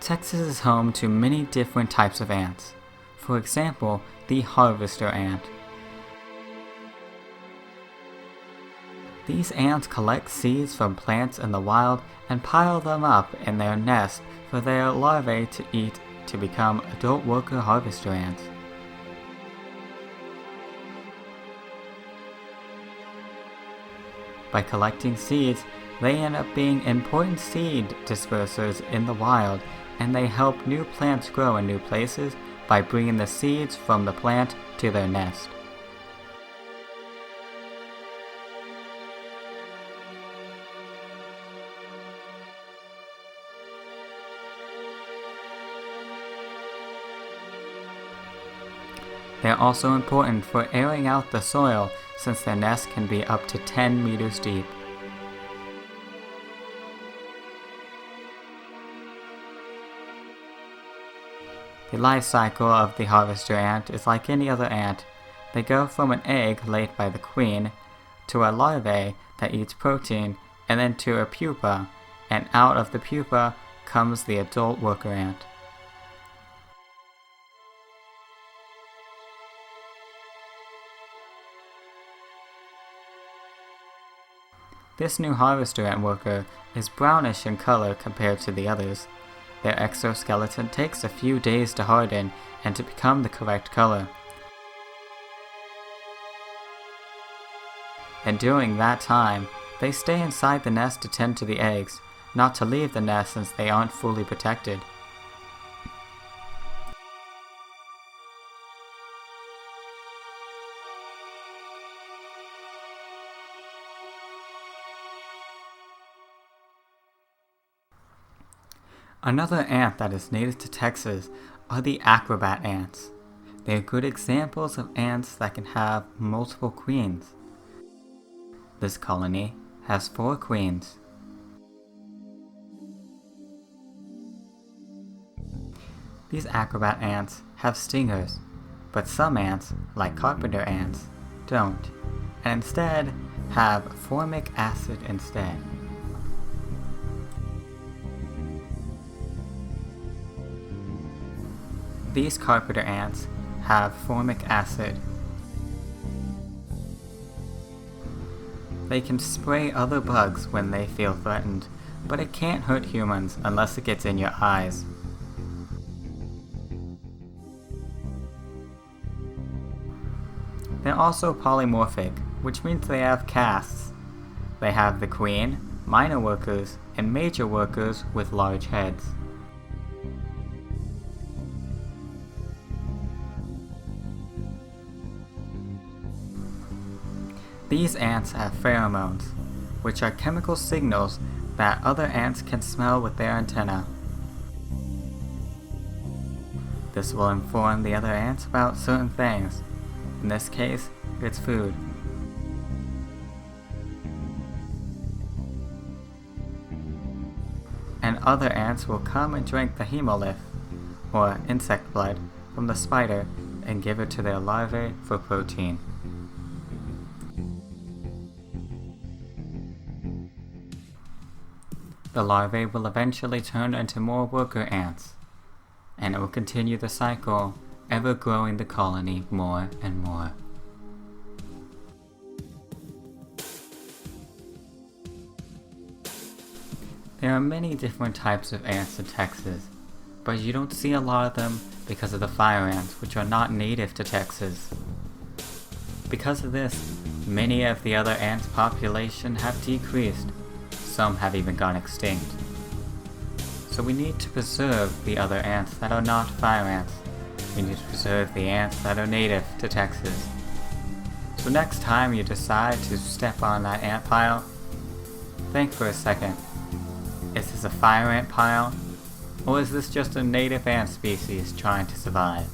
Texas is home to many different types of ants. For example, the harvester ant. These ants collect seeds from plants in the wild and pile them up in their nest for their larvae to eat to become adult worker harvester ants. By collecting seeds, they end up being important seed dispersers in the wild, and they help new plants grow in new places by bringing the seeds from the plant to their nest. They are also important for airing out the soil, since their nest can be up to 10 meters deep. The life cycle of the harvester ant is like any other ant. They go from an egg laid by the queen, to a larvae that eats protein, and then to a pupa, and out of the pupa comes the adult worker ant. This new harvester ant worker is brownish in color compared to the others. Their exoskeleton takes a few days to harden and to become the correct color. And during that time, they stay inside the nest to tend to the eggs, not to leave the nest since they aren't fully protected. Another ant that is native to Texas are the acrobat ants. They are good examples of ants that can have multiple queens. This colony has 4 queens. These acrobat ants have stingers, but some ants, like carpenter ants, don't, and instead have formic acid instead. These carpenter ants have formic acid. They can spray other bugs when they feel threatened, but it can't hurt humans unless it gets in your eyes. They're also polymorphic, which means they have castes. They have the queen, minor workers, and major workers with large heads. These ants have pheromones, which are chemical signals that other ants can smell with their antennae. This will inform the other ants about certain things. In this case, it's food. And other ants will come and drink the hemolymph, or insect blood, from the spider and give it to their larvae for protein. The larvae will eventually turn into more worker ants, and it will continue the cycle, ever growing the colony more and more. There are many different types of ants in Texas, but you don't see a lot of them because of the fire ants, which are not native to Texas. Because of this, many of the other ants' population have decreased. Some have even gone extinct. So we need to preserve the other ants that are not fire ants. We need to preserve the ants that are native to Texas. So next time you decide to step on that ant pile, think for a second. Is this a fire ant pile? Or is this just a native ant species trying to survive?